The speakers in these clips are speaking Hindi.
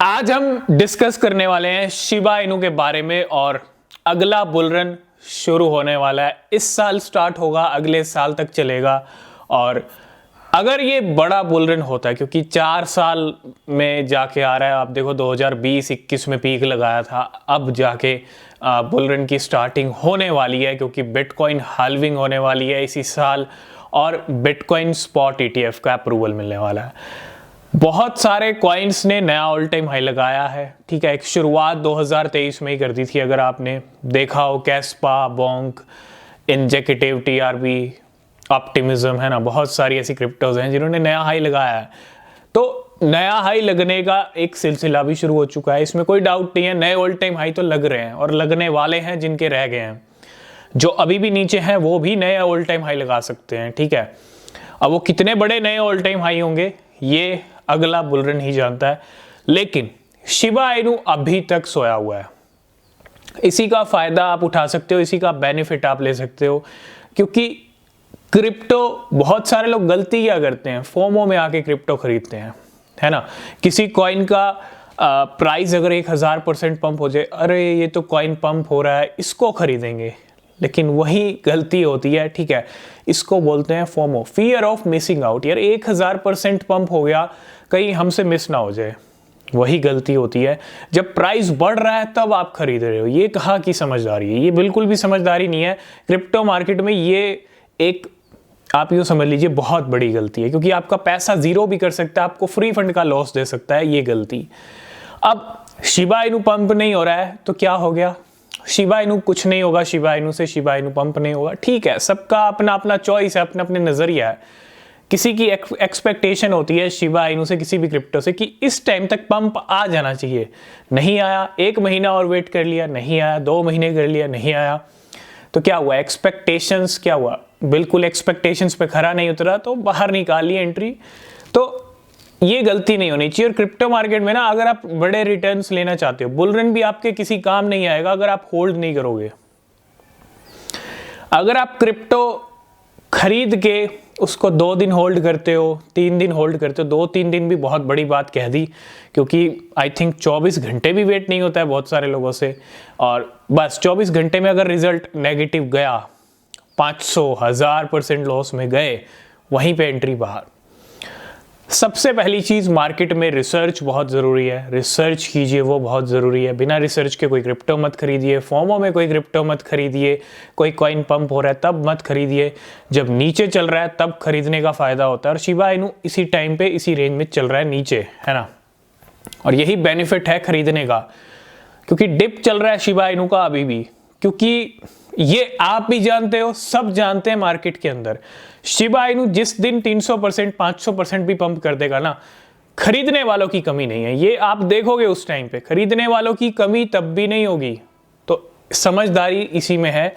आज हम डिस्कस करने वाले हैं शिबा इनू के बारे में और अगला बुल रन शुरू होने वाला है। इस साल स्टार्ट होगा, अगले साल तक चलेगा। और अगर ये बड़ा बुल रन होता है, क्योंकि 4 साल में जाके आ रहा है, आप देखो 2020-21 में पीक लगाया था, अब जाके बुल रन की स्टार्टिंग होने वाली है, क्योंकि बिटकॉइन हाल्विंग होने वाली है इसी साल और बिटकॉइन स्पॉट ETF का अप्रूवल मिलने वाला है। बहुत सारे कॉइन्स ने नया ऑल टाइम हाई लगाया है। ठीक है, एक शुरुआत 2023 में ही कर दी थी, अगर आपने देखा हो। कैस्पा, बोंक, इंजेक्टिव, TRB, ऑप्टिमिज्म, है ना, बहुत सारी ऐसी क्रिप्टोज हैं जिन्होंने नया हाई लगाया है। तो नया हाई लगने का एक सिलसिला भी शुरू हो चुका है, इसमें कोई डाउट नहीं है। नए ऑल टाइम हाई तो लग रहे हैं और लगने वाले हैं, जिनके रह गए हैं। जो अभी भी नीचे हैं वो भी नए ऑल टाइम हाई लगा सकते हैं। ठीक है, अब वो कितने बड़े नए ऑल टाइम हाई होंगे ये अगला बुल रन ही जानता है। लेकिन शिबा इनू अभी तक सोया हुआ है। इसी का फायदा आप उठा सकते हो, इसी का बेनिफिट आप ले सकते हो। क्योंकि क्रिप्टो, बहुत सारे लोग गलती क्या करते हैं, फोमो में आके क्रिप्टो खरीदते हैं, है ना। किसी कॉइन का प्राइस अगर 1000% पंप हो जाए, अरे ये तो कॉइन पंप हो रहा है, इसको खरीदेंगे। लेकिन वही गलती होती है। ठीक है, इसको बोलते हैं FOMO, fear of missing out. यार 1000% पंप हो गया, कहीं हमसे मिस ना हो जाए, वही गलती होती है। जब प्राइस बढ़ रहा है तब आप खरीद रहे हो, ये कहाँ की समझदारी है? ये बिल्कुल भी समझदारी नहीं है। क्रिप्टो मार्केट में ये एक, आप यूँ समझ लीजिए, बहुत बड़ी गलती है, क्योंकि आपका पैसा जीरो भी कर सकता है, आपको फ्री फंड का लॉस दे सकता है, ये गलती। अब शिबा इनू पंप नहीं हो रहा है तो क्या हो गया? शिबा इनू कुछ नहीं होगा, शिबा इनू से शिबा इनू पंप नहीं होगा। ठीक है, सबका अपना अपना चॉइस है, अपने अपने नजरिया है। किसी की एक्सपेक्टेशन होती है शिबा इनू से, किसी भी क्रिप्टो से, कि इस टाइम तक पंप आ जाना चाहिए। नहीं आया, 1 महीना और वेट कर लिया, नहीं आया, 2 महीने कर लिया, नहीं आया, तो क्या हुआ? एक्सपेक्टेशंस क्या हुआ? बिल्कुल एक्सपेक्टेशंस पे खरा नहीं उतरा, तो बाहर निकाल ली एंट्री। तो ये गलती नहीं होनी चाहिए। और क्रिप्टो मार्केट में ना, अगर आप बड़े रिटर्न्स लेना चाहते हो, बुल रन भी आपके किसी काम नहीं आएगा अगर आप होल्ड नहीं करोगे। अगर आप क्रिप्टो खरीद के उसको 2 दिन होल्ड करते हो, 3 दिन होल्ड करते हो, 2-3 दिन भी बहुत बड़ी बात कह दी, क्योंकि आई थिंक 24 घंटे भी वेट नहीं होता है बहुत सारे लोगों से। और बस 24 घंटे में अगर रिजल्ट नेगेटिव गया, 500-1000% लॉस में गए, वहीं पे एंट्री बाहर। सबसे पहली चीज, मार्केट में रिसर्च बहुत जरूरी है। रिसर्च कीजिए, वो बहुत जरूरी है। बिना रिसर्च के कोई क्रिप्टो मत खरीदिए, फोमो में कोई क्रिप्टो मत खरीदिए। कोई कॉइन पंप हो रहा है तब मत खरीदिए, जब नीचे चल रहा है तब खरीदने का फायदा होता है। और शिबा इनू इसी टाइम पे इसी रेंज में चल रहा है नीचे, है ना, और यही बेनिफिट है खरीदने का। क्योंकि डिप चल रहा है शिबा इनू का अभी भी, क्योंकि ये आप भी जानते हो, सब जानते हैं मार्केट के अंदर, शिबा इनू जिस दिन 300%, 500% भी पंप कर देगा ना, खरीदने वालों की कमी नहीं है। ये आप देखोगे उस टाइम पे खरीदने वालों की कमी तब भी नहीं होगी। तो समझदारी इसी में है,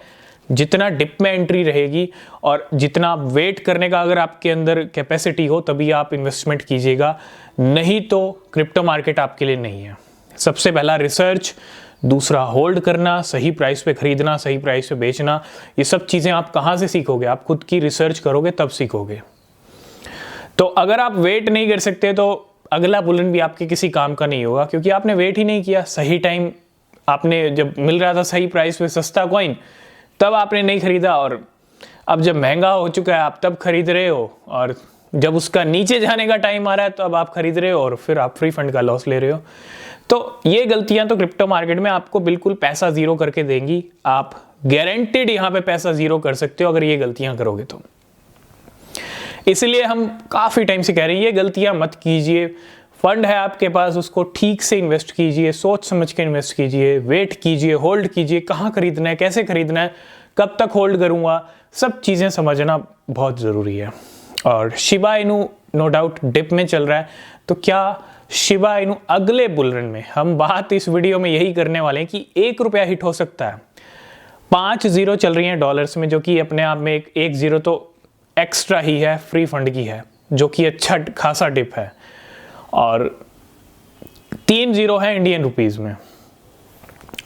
जितना डिप में एंट्री रहेगी और जितना आप वेट करने का अगर आपके अंदर कैपेसिटी हो, तभी आप इन्वेस्टमेंट कीजिएगा। नहीं तो क्रिप्टो मार्केट आपके लिए नहीं है। सबसे पहला रिसर्च, दूसरा होल्ड करना, सही प्राइस पे खरीदना, सही प्राइस पे बेचना। ये सब चीज़ें आप कहाँ से सीखोगे? आप खुद की रिसर्च करोगे तब सीखोगे। तो अगर आप वेट नहीं कर सकते तो अगला बुल रन भी आपके किसी काम का नहीं होगा, क्योंकि आपने वेट ही नहीं किया। सही टाइम आपने, जब मिल रहा था सही प्राइस पे सस्ता कॉइन, तब आपने नहीं खरीदा। और अब जब महंगा हो चुका है आप तब खरीद रहे हो, और जब उसका नीचे जाने का टाइम आ रहा है तो अब आप खरीद रहे हो और फिर आप फ्री फंड का लॉस ले रहे हो। तो ये गलतियां तो क्रिप्टो मार्केट में आपको बिल्कुल पैसा जीरो करके देंगी। आप गारंटेड यहां पे पैसा जीरो कर सकते हो अगर ये गलतियां करोगे तो। इसलिए हम काफी टाइम से कह रहे हैं, ये गलतियां मत कीजिए। फंड है आपके पास, उसको ठीक से इन्वेस्ट कीजिए, सोच समझ के इन्वेस्ट कीजिए, वेट कीजिए, होल्ड कीजिए। कहाँ खरीदना है, कैसे खरीदना है, कब तक होल्ड करूंगा, सब चीजें समझना बहुत जरूरी है। और Shiba Inu no doubt dip में चल रहा है, तो क्या शिबा इनू अगले बुल रन में, हम बात इस वीडियो में यही करने वाले हैं कि 1 रुपया हिट हो सकता है। 5 जीरो चल रही हैं डॉलर्स में, जो कि अपने आप में एक जीरो तो एक्स्ट्रा ही है, फ्री फंड की है, जो कि अच्छा खासा डिप है। और 3 जीरो है इंडियन रुपीज में।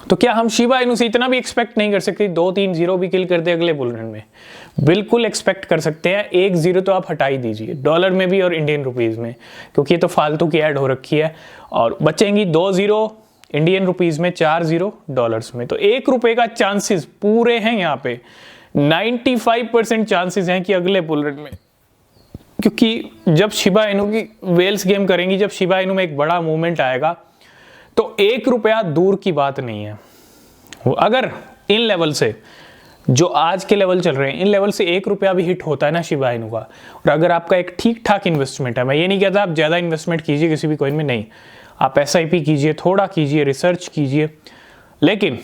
तो क्या हम शिबा इनू से इतना भी एक्सपेक्ट नहीं कर सकते 2-3 जीरो भी किल कर दे अगले बुल रन में? बिल्कुल एक्सपेक्ट कर सकते हैं। 1 जीरो तो आप हटा ही दीजिए, डॉलर में भी और इंडियन रुपीज़ में, क्योंकि ये तो फालतू की ऐड हो रखी है। और बचेंगी 2 जीरो इंडियन रुपीज़ में, 4 जीरो डॉलर्स में। तो 1 रुपये का चांसेस पूरे हैं यहाँ पे। 95% चांसेस हैं कि अगले बुल रन में, क्योंकि जब शिबा इनू की वेल्स गेम करेंगी, जब शिबा इनू में एक बड़ा मूवमेंट आएगा, तो 1 रुपया दूर की बात नहीं है। अगर इन लेवल से, जो आज के लेवल चल रहे हैं, इन लेवल से 1 रुपया भी हिट होता है ना शिबा इनू का, और अगर आपका एक ठीक ठाक इन्वेस्टमेंट है, मैं ये नहीं कहता आप ज़्यादा इन्वेस्टमेंट कीजिए किसी भी कॉइन में, नहीं, आप SIP कीजिए, थोड़ा कीजिए, रिसर्च कीजिए, लेकिन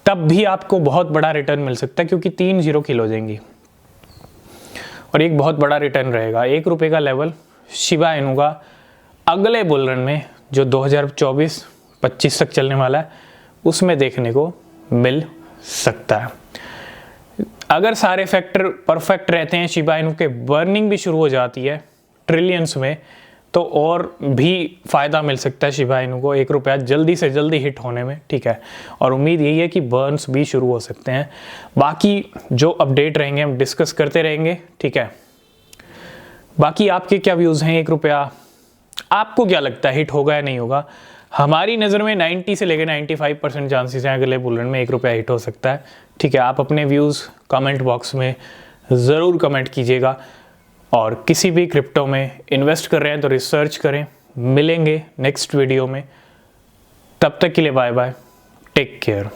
तब भी आपको बहुत बड़ा रिटर्न मिल सकता है, क्योंकि 3 जीरो किल हो जाएंगी और एक बहुत बड़ा रिटर्न रहेगा। 1 रुपये का लेवल शिबा इनू का अगले बुल रन में, जो 2024-25 तक चलने वाला है, उसमें देखने को मिल सकता है। अगर सारे फैक्टर परफेक्ट रहते हैं, शिबा इनू के बर्निंग भी शुरू हो जाती है ट्रिलियंस में, तो और भी फ़ायदा मिल सकता है शिबा इनू को 1 रुपया जल्दी से जल्दी हिट होने में, ठीक है। और उम्मीद यही है कि बर्न्स भी शुरू हो सकते हैं। बाकी जो अपडेट रहेंगे हम डिस्कस करते रहेंगे, ठीक है। बाकी आपके क्या व्यूज़ हैं? 1 रुपया आपको क्या लगता है हिट होगा या नहीं होगा? हमारी नज़र में 90 से लेकर 95% चांसेस हैं अगले बुल रन में 1 रुपया हिट हो सकता है, ठीक है। आप अपने व्यूज़ कमेंट बॉक्स में ज़रूर कमेंट कीजिएगा, और किसी भी क्रिप्टो में इन्वेस्ट कर रहे हैं तो रिसर्च करें। मिलेंगे नेक्स्ट वीडियो में, तब तक के लिए बाय बाय, टेक केयर।